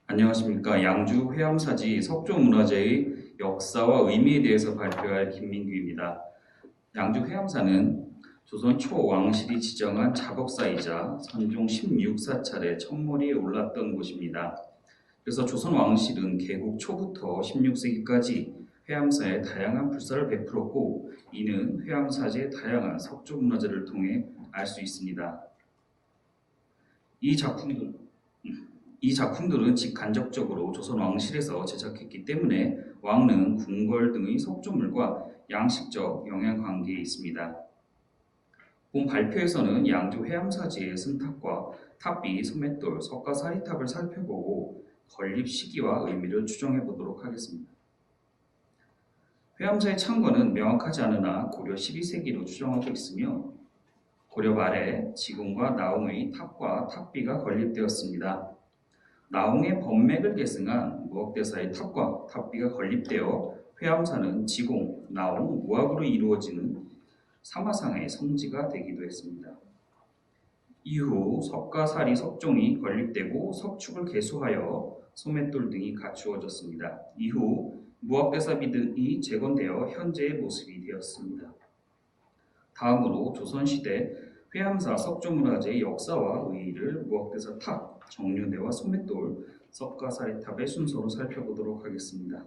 안녕하십니까. 양주 회암사지 석조문화재의 역사와 의미에 대해서 발표할 김민규입니다. 양주 회암사는 조선 초왕실이 지정한 자복사이자 선종 16사찰의 첫머리에 올랐던 곳입니다. 그래서 조선 왕실은 개국 초부터 16세기까지 회암사에 다양한 불사를 베풀었고, 이는 회암사지의 다양한 석조문화재를 통해 알 수 있습니다. 이 작품들은 직간접적으로 조선 왕실에서 제작했기 때문에 왕릉, 궁궐 등의 석조물과 양식적 영향관계에 있습니다. 본 발표에서는 양주 회암사지의 승탑과 탑비, 소맷돌, 석가사리탑을 살펴보고 건립 시기와 의미를 추정해 보도록 하겠습니다. 회암사의 창건은 명확하지 않으나 고려 12세기로 추정하고 있으며, 고려 말에 지공과 나홍의 탑과 탑비가 건립되었습니다. 나홍의 법맥을 계승한 무학대사의 탑과 탑비가 건립되어 회암사는 지공, 나홍, 무학으로 이루어지는 삼화상의 성지가 되기도 했습니다. 이후 석가사리 석종이 건립되고 석축을 개수하여 소맷돌 등이 갖추어졌습니다. 이후 무학대사비 등이 재건되어 현재의 모습이 되었습니다. 다음으로 조선시대 회암사 석조문화재의 역사와 의의를 무학대사 탑, 정륜대와 소맷돌, 석가사리탑의 순서로 살펴보도록 하겠습니다.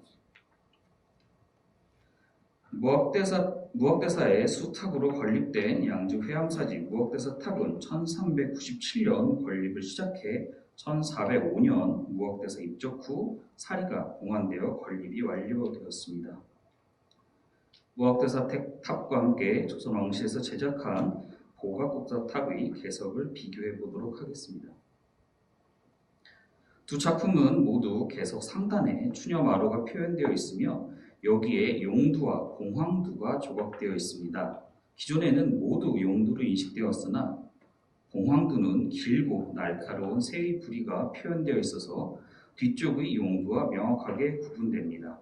무학대사의 수탑으로 건립된 양주 회암사지 무학대사 탑은 1397년 건립을 시작해 1405년 무학대사 입적 후 사리가 봉안되어 건립이 완료되었습니다. 무학대사 탑과 함께 조선 왕실에서 제작한 보각국사 탑의 개석을 비교해 보도록 하겠습니다. 두 작품은 모두 개석 상단에 추녀마루가 표현되어 있으며, 여기에 용두와 봉황두가 조각되어 있습니다. 기존에는 모두 용두로 인식되었으나 봉황두는 길고 날카로운 새의 부리가 표현되어 있어서 뒤쪽의 용두와 명확하게 구분됩니다.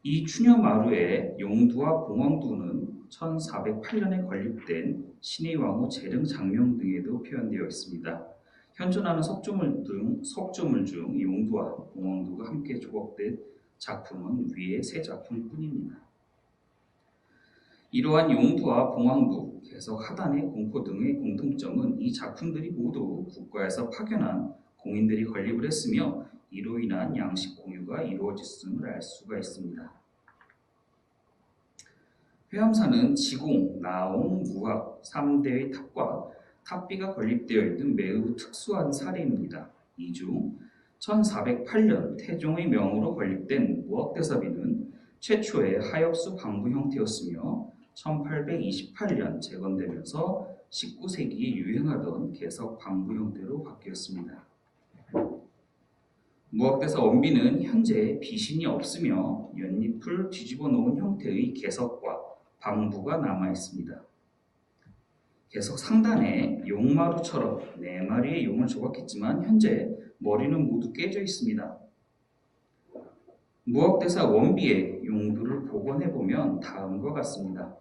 이 추녀마루의 용두와 봉황두는 1408년에 건립된 신의 왕후 재릉 장명 등에도 표현되어 있습니다. 현존하는 석조물 중 용두와 봉황두가 함께 조각된 작품은 위의 세 작품뿐입니다. 이러한 용두와 봉황두, 개석 하단의 공포 등의 공통점은 이 작품들이 모두 국가에서 파견한 공인들이 건립을 했으며, 이로 인한 양식 공유가 이루어졌음을 알 수가 있습니다. 회암사는 지공, 나홍, 무학 3대의 탑과 탑비가 건립되어 있는 매우 특수한 사례입니다. 이 중 1408년 태종의 명으로 건립된 무학대사비는 최초의 하엽수 방부 형태였으며 1828년 재건되면서 19세기에 유행하던 개석 방부 형태로 바뀌었습니다. 무학대사 원비는 현재 비신이 없으며 연잎을 뒤집어 놓은 형태의 개석과 방부가 남아 있습니다. 개석 상단에 용마루처럼 4마리의 용을 조각했지만 현재 머리는 모두 깨져 있습니다. 무학대사 원비의 용두를 복원해보면 다음과 같습니다.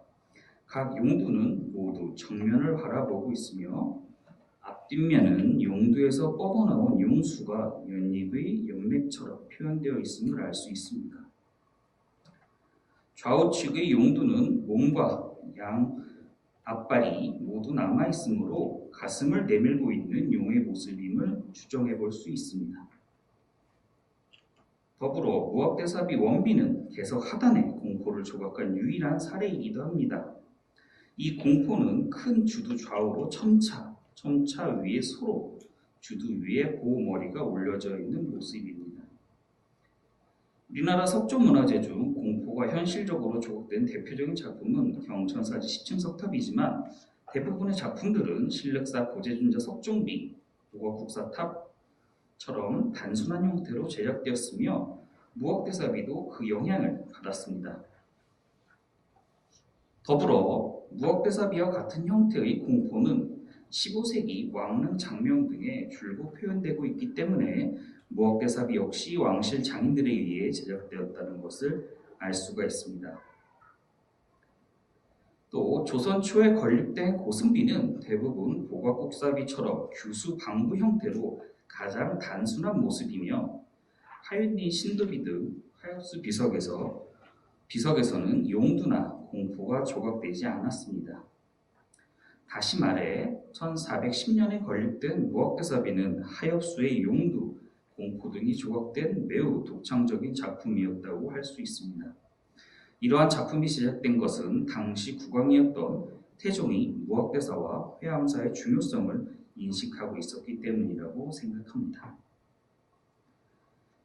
각 용두는 모두 정면을 바라보고 있으며, 앞뒷면은 용두에서 뻗어나온 용수가 연잎의 연맥처럼 표현되어 있음을 알 수 있습니다. 좌우측의 용두는 몸과 양 앞발이 모두 남아있으므로 가슴을 내밀고 있는 용의 모습임을 추정해 볼 수 있습니다. 더불어 무학대사비 원비는 개석 하단에 공포를 조각한 유일한 사례이기도 합니다. 이 공포는 큰 주두 좌우로 첨차 위에 소로, 주두 위에 보머리가 올려져 있는 모습입니다. 우리나라 석조문화재 중 공포가 현실적으로 조각된 대표적인 작품은 경천사지 10층 석탑이지만, 대부분의 작품들은 신륵사 고재준자 석종비, 보각국사탑처럼 단순한 형태로 제작되었으며, 무학대사비도 그 영향을 받았습니다. 더불어 무학대사비와 같은 형태의 공포는 15세기 왕릉 장명 등에 줄곧 표현되고 있기 때문에 무학대사비 역시 왕실 장인들에 의해 제작되었다는 것을 알 수가 있습니다. 또 조선 초에 건립된 고승비는 대부분 보각국사비처럼 규수 방부 형태로 가장 단순한 모습이며 하윤리 신도비 등 하엽수 비석에서는 용두나 공포가 조각되지 않았습니다. 다시 말해 1410년에 건립된 무학대사비는 하엽수의 용두, 공포 등이 조각된 매우 독창적인 작품이었다고 할 수 있습니다. 이러한 작품이 제작된 것은 당시 국왕이었던 태종이 무학대사와 회암사의 중요성을 인식하고 있었기 때문이라고 생각합니다.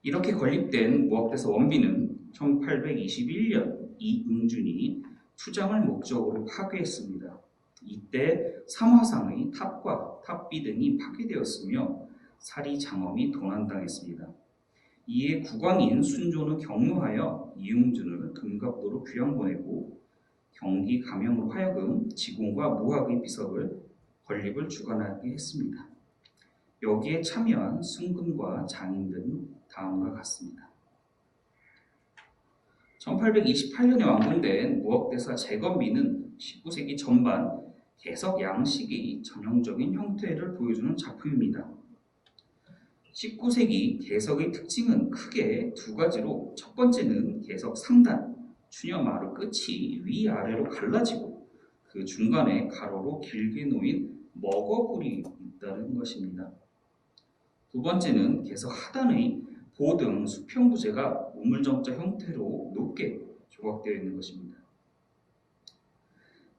이렇게 건립된 무학대사 원비는 1821년 이응준이 투장을 목적으로 파괴했습니다. 이때 삼화상의 탑과 탑비 등이 파괴되었으며 사리 장엄이 도난당했습니다. 이에 국왕인 순조는 격노하여 이응준을 금갑도로 귀양 보내고 경기 감영으로 하여금 지공과 무학의 비석을 건립을 주관하게 했습니다. 여기에 참여한 순금과 장인들은 다음과 같습니다. 1828년에 완공된 무학대사 재건비는 19세기 전반 개석 양식의 전형적인 형태를 보여주는 작품입니다. 19세기 개석의 특징은 크게 두 가지로, 첫 번째는 개석 상단, 추녀마루 끝이 위아래로 갈라지고 그 중간에 가로로 길게 놓인 먹어불이 있다는 것입니다. 두 번째는 개석 하단의 보등 수평부재가 우물정자 형태로 높게 조각되어 있는 것입니다.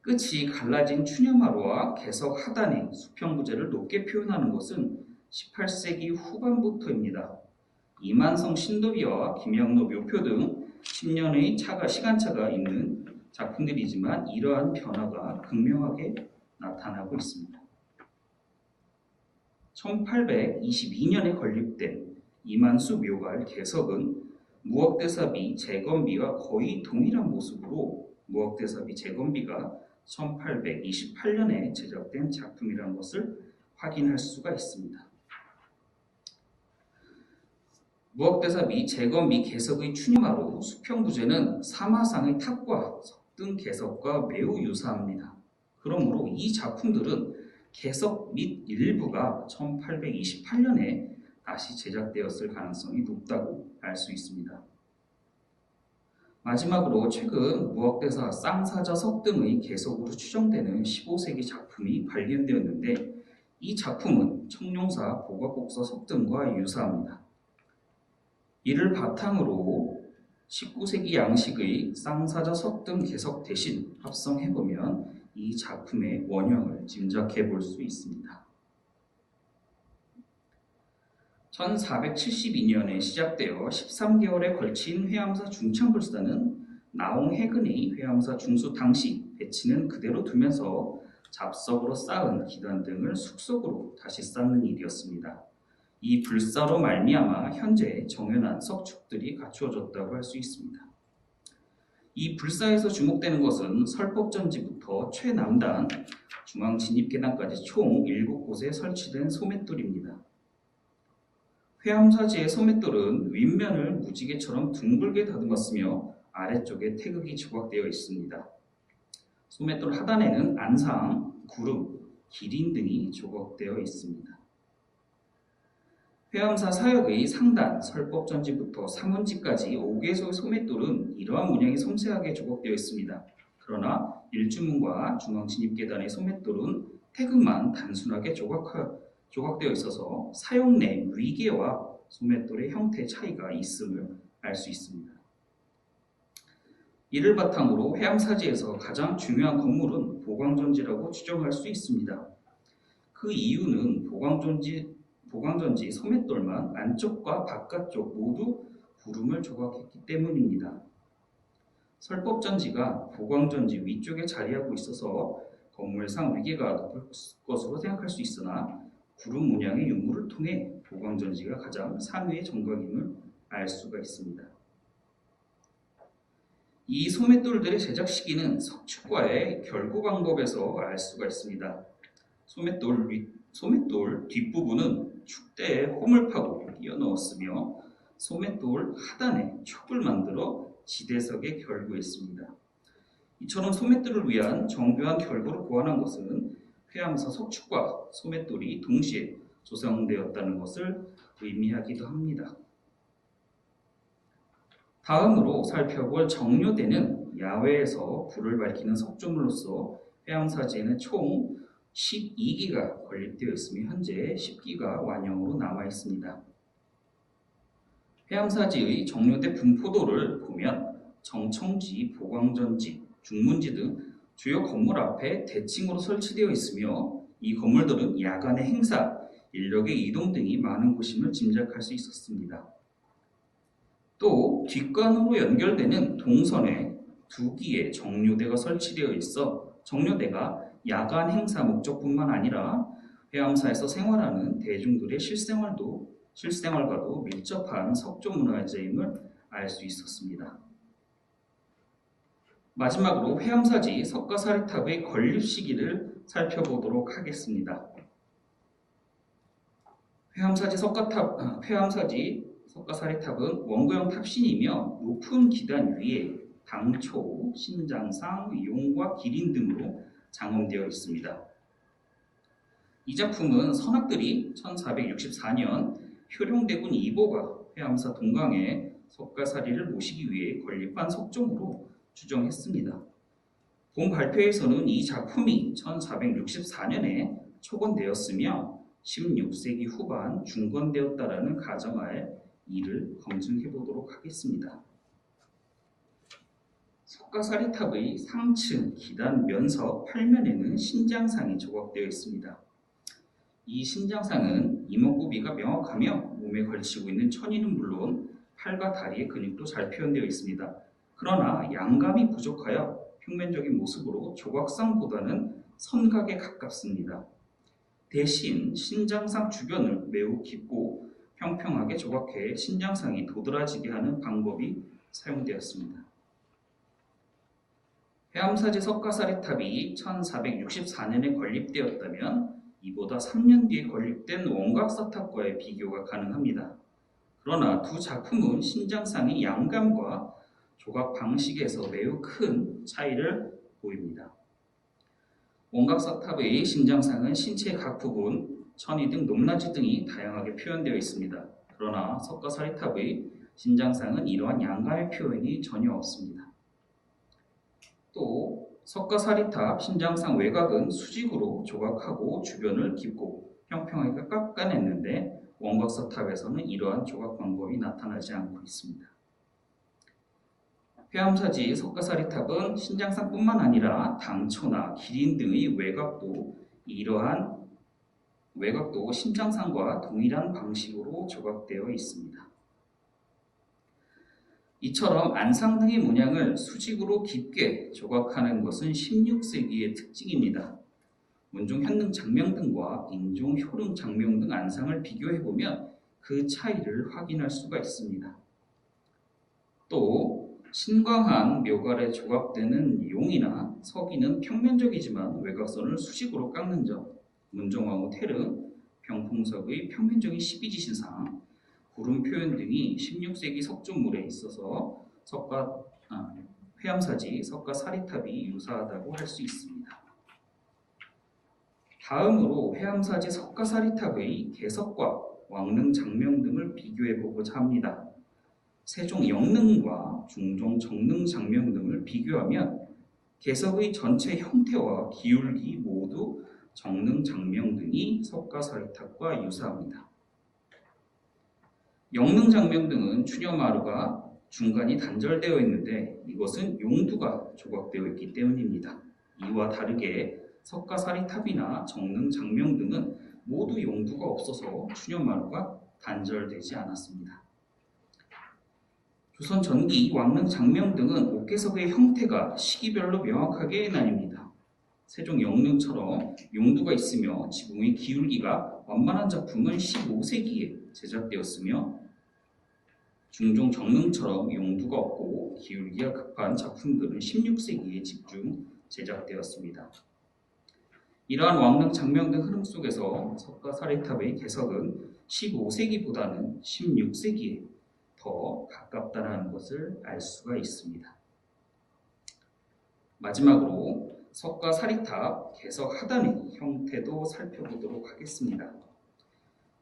끝이 갈라진 추녀마루와 개석 하단의 수평부재를 높게 표현하는 것은 18세기 후반부터입니다. 이만성 신도비와 김영로 묘표 등 10년의 시간차가 있는 작품들이지만 이러한 변화가 극명하게 나타나고 있습니다. 1822년에 건립된 이만수 묘갈 개석은 무학대사비 재건비와 거의 동일한 모습으로 무학대사비 재건비가 1828년에 제작된 작품이라는 것을 확인할 수가 있습니다. 무학대사비 재건비 개석의 추녀마루 수평부재는 삼화상의 탑과 석등 개석과 매우 유사합니다. 그러므로 이 작품들은 개석 및 일부가 1828년에 다시 제작되었을 가능성이 높다고 알 수 있습니다. 마지막으로 최근 무학대사 쌍사자석 등의 개석으로 추정되는 15세기 작품이 발견되었는데 이 작품은 청룡사 보각곡서 석등과 유사합니다. 이를 바탕으로 19세기 양식의 쌍사자석 등 개석 대신 합성해보면 이 작품의 원형을 짐작해 볼 수 있습니다. 1472년에 시작되어 13개월에 걸친 회암사 중창불사는 나홍해근의 회암사 중수 당시 배치는 그대로 두면서 잡석으로 쌓은 기단 등을 숙석으로 다시 쌓는 일이었습니다. 이 불사로 말미암아 현재 정연한 석축들이 갖추어졌다고 할 수 있습니다. 이 불사에서 주목되는 것은 설법전지부터 최남단 중앙 진입계단까지 총 7곳에 설치된 소맷돌입니다. 회암사지의 소맷돌은 윗면을 무지개처럼 둥글게 다듬었으며 아래쪽에 태극이 조각되어 있습니다. 소맷돌 하단에는 안상, 구름, 기린 등이 조각되어 있습니다. 회암사 사역의 상단, 설법전지부터 상원지까지 5개소의 소맷돌은 이러한 문양이 섬세하게 조각되어 있습니다. 그러나 일주문과 중앙진입계단의 소맷돌은 태극만 단순하게 조각되어 있어서 사용 내 위계와 소맷돌의 형태 차이가 있음을 알 수 있습니다. 이를 바탕으로 회암사지에서 가장 중요한 건물은 보광전지라고 추정할 수 있습니다. 그 이유는 보광전지 소맷돌만 안쪽과 바깥쪽 모두 구름을 조각했기 때문입니다. 설법전지가 보광전지 위쪽에 자리하고 있어서 건물상 위계가 높을 것으로 생각할 수 있으나 구름 문양의 유무를 통해 보광전지가 가장 상위의 정각임을 알 수가 있습니다. 이 소맷돌들의 제작 시기는 석축과의 결고 방법에서 알 수가 있습니다. 소맷돌 뒷부분은 축대에 홈을 파고 끼워 넣었으며 소맷돌 하단에 촉을 만들어 지대석에 결구했습니다. 이처럼 소맷돌을 위한 정교한 결구를 고안한 것은 회암사 석축과 소맷돌이 동시에 조성되었다는 것을 의미하기도 합니다. 다음으로 살펴볼 정료대는 야외에서 불을 밝히는 석조물로서 해암사지에는 총 12기가 건립되어 있으며 현재 10기가 완용으로 남아 있습니다. 해암사지의 정료대 분포도를 보면 정청지, 보광전지, 중문지 등 주요 건물 앞에 대칭으로 설치되어 있으며 이 건물들은 야간의 행사, 인력의 이동 등이 많은 곳임을 짐작할 수 있었습니다. 또 뒷관으로 연결되는 동선에 2기의 정료대가 설치되어 있어 정료대가 야간 행사 목적뿐만 아니라 해암사에서 생활하는 대중들의 실생활과도 밀접한 석조문화재임을 알 수 있었습니다. 마지막으로 해암사지 석가사리탑의 건립 시기를 살펴보도록 하겠습니다. 해암사지 석가사리탑은 원구형 탑신이며 높은 기단 위에 당초, 신장상, 용과 기린 등으로 장엄되어 있습니다. 이 작품은 선악들이 1464년 효령대군 이보가 해암사 동강에 석가사리를 모시기 위해 건립한 석종으로 추정했습니다. 본 발표에서는 이 작품이 1464년에 초건되었으며 16세기 후반 중건되었다라는 가정하에 이를 검증해 보도록 하겠습니다. 석가사리탑의 상층 기단 면석 8면에는 신장상이 조각되어 있습니다. 이 신장상은 이목구비가 명확하며 몸에 걸치고 있는 천인은 물론 팔과 다리의 근육도 잘 표현되어 있습니다. 그러나 양감이 부족하여 평면적인 모습으로 조각상보다는 선각에 가깝습니다. 대신 신장상 주변을 매우 깊고 평평하게 조각해 신장상이 도드라지게 하는 방법이 사용되었습니다. 해암사지 석가사리탑이 1464년에 건립되었다면 이보다 3년 뒤에 건립된 원각사탑과의 비교가 가능합니다. 그러나 두 작품은 신장상의 양감과 조각 방식에서 매우 큰 차이를 보입니다. 원각사탑의 신장상은 신체의 각 부분, 천이 등 높낮이 등이 다양하게 표현되어 있습니다. 그러나 석가사리탑의 신장상은 이러한 양감의 표현이 전혀 없습니다. 또 석가사리탑 신장상 외곽은 수직으로 조각하고 주변을 깊고 평평하게 깎아냈는데 원각사탑에서는 이러한 조각 방법이 나타나지 않고 있습니다. 해암사지 석가사리탑은 신장상뿐만 아니라 당초나 기린 등의 외곽도 신장상과 동일한 방식으로 조각되어 있습니다. 이처럼 안상 등의 문양을 수직으로 깊게 조각하는 것은 16세기의 특징입니다. 문종 현릉 장명등과 인종 효릉 장명등 안상을 비교해보면 그 차이를 확인할 수가 있습니다. 또 신광한 묘갈에 조각되는 용이나 서기는 평면적이지만 외곽선을 수직으로 깎는 점, 문종왕후 태릉, 병풍석의 평면적인 12지신상, 구름 표현 등이 16세기 석조물에 있어서 해암사지 석가사리탑이 유사하다고 할 수 있습니다. 다음으로 해암사지 석가사리탑의 개석과 왕릉 장명 등을 비교해보고자 합니다. 세종 영릉과 중종 정릉 장명 등을 비교하면 개석의 전체 형태와 기울기 모두 정릉 장명 등이 석가사리탑과 유사합니다. 영릉 장명 등은 추녀마루가 중간이 단절되어 있는데 이것은 용두가 조각되어 있기 때문입니다. 이와 다르게 석가사리탑이나 정릉 장명 등은 모두 용두가 없어서 추녀마루가 단절되지 않았습니다. 조선 전기 왕릉 장명 등은 옥개석의 형태가 시기별로 명확하게 나뉩니다. 세종 영릉처럼 용두가 있으며 지붕의 기울기가 완만한 작품은 15세기에 제작되었으며 중종 정릉처럼 용두가 없고 기울기가 급한 작품들은 16세기에 집중 제작되었습니다. 이러한 왕릉 장명 등 흐름 속에서 석가사리탑의 개석은 15세기보다는 16세기에 더 가깝다는 것을 알 수가 있습니다. 마지막으로 석가사리탑 개석 하단의 형태도 살펴보도록 하겠습니다.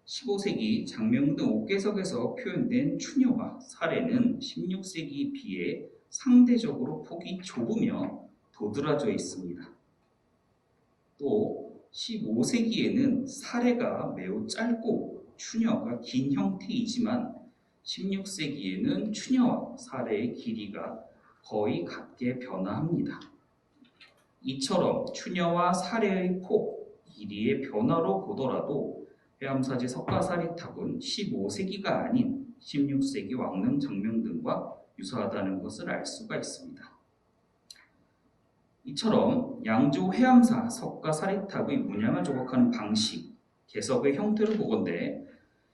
15세기 장명등 옥계석에서 표현된 추녀와 사례는 16세기에 비해 상대적으로 폭이 좁으며 도드라져 있습니다. 또 15세기에는 사례가 매우 짧고 추녀가 긴 형태이지만 16세기에는 추녀와 사례의 길이가 거의 같게 변화합니다. 이처럼 추녀와 사례의 폭, 길이의 변화로 보더라도 회암사지 석가사리탑은 15세기가 아닌 16세기 왕릉 장명등과 유사하다는 것을 알 수가 있습니다. 이처럼 양조 회암사 석가사리탑의 문양을 조각하는 방식, 개석의 형태를 보건대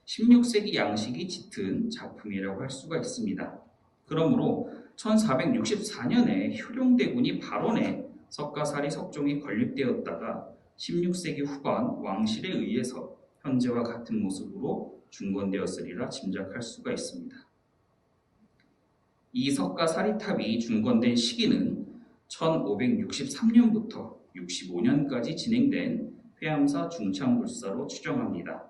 16세기 양식이 짙은 작품이라고 할 수가 있습니다. 그러므로 1464년에 효령대군이 발원해 석가사리 석종이 건립되었다가 16세기 후반 왕실에 의해서 현재와 같은 모습으로 중건되었으리라 짐작할 수가 있습니다. 이 석가사리탑이 중건된 시기는 1563년부터 65년까지 진행된 회암사 중창불사로 추정합니다.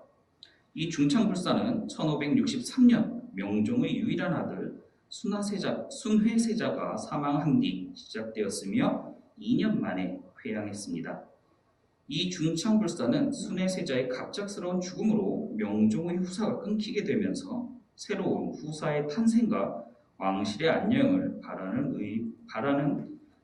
이 중창불사는 1563년 명종의 유일한 아들 순회세자가 사망한 뒤 시작되었으며 2년 만에 회양했습니다. 이 중창불사는 순회세자의 갑작스러운 죽음으로 명종의 후사가 끊기게 되면서 새로운 후사의 탄생과 왕실의 안녕을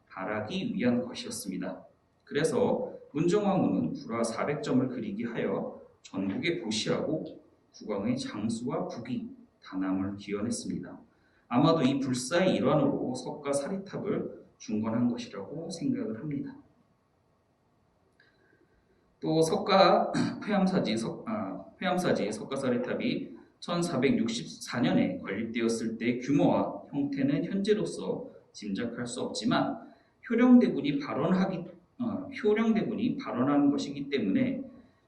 바라기 위한 것이었습니다. 그래서 문정왕후는 불화 400점을 그리게 하여 전국에 보시하고 국왕의 장수와 부귀, 단함을 기원했습니다. 아마도 이 불사의 일환으로 석가사리탑을 중건한 것이라고 생각을 합니다. 또 회암사지 석가사리탑이 1464년에 건립되었을 때 규모와 형태는 현재로서 짐작할 수 없지만 효령대군이 발원한 것이기 때문에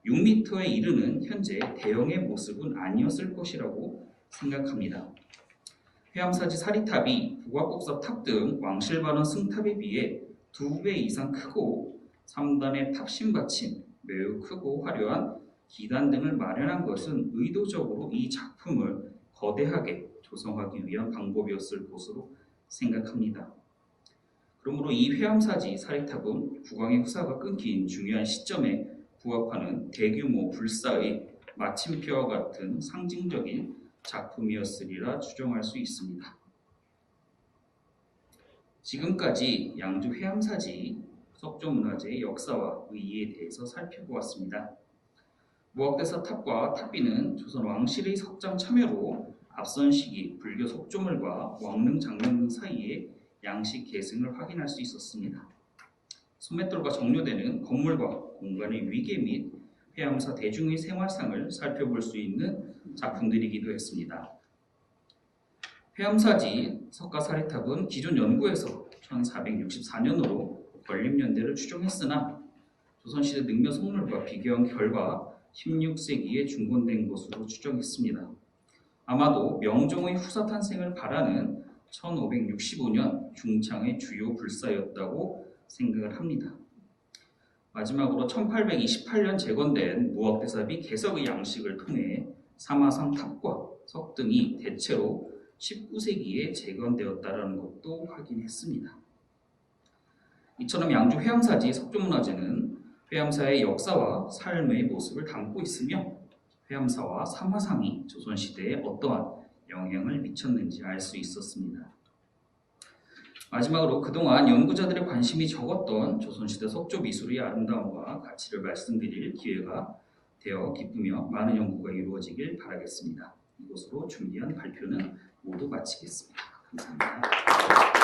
6m에 이르는 현재 대형의 모습은 아니었을 것이라고 생각합니다. 회암사지 사리탑이 북악곡사 탑 등 왕실반원 승탑에 비해 2배 이상 크고 3단의 탑심받침, 매우 크고 화려한 기단 등을 마련한 것은 의도적으로 이 작품을 거대하게 조성하기 위한 방법이었을 것으로 생각합니다. 그러므로 이 회암사지 사리탑은 국왕의 후사가 끊긴 중요한 시점에 부합하는 대규모 불사의 마침표와 같은 상징적인 작품이었으리라 추정할 수 있습니다. 지금까지 양주 회암사지 석조문화재의 역사와 의의에 대해서 살펴보았습니다. 무학대사 탑과 탑비는 조선 왕실의 석장 참여로 앞선 시기 불교 석조물과 왕릉 장명등 사이에 양식 계승을 확인할 수 있었습니다. 소맷돌과 정료되는 건물과 공간의 위계 및 회암사 대중의 생활상을 살펴볼 수 있는 작품들이기도 했습니다. 회암사지 석가사리탑은 기존 연구에서 1464년으로 건립연대를 추정했으나 조선시대 능면 속물과 비교한 결과 16세기에 중건된 것으로 추정했습니다. 아마도 명종의 후사 탄생을 바라는 1565년 중창의 주요 불사였다고 생각을 합니다. 마지막으로 1828년 재건된 무학대사비 개석의 양식을 통해 사마상 탑과 석등이 대체로 19세기에 재건되었다는 것도 확인했습니다. 이처럼 양주 회암사지 석조문화재는 회암사의 역사와 삶의 모습을 담고 있으며 회암사와 사마상이 조선시대에 어떠한 영향을 미쳤는지 알 수 있었습니다. 마지막으로 그동안 연구자들의 관심이 적었던 조선시대 석조 미술의 아름다움과 가치를 말씀드릴 기회가 되어 기쁘며 많은 연구가 이루어지길 바라겠습니다. 이것으로 준비한 발표는 모두 마치겠습니다. 감사합니다.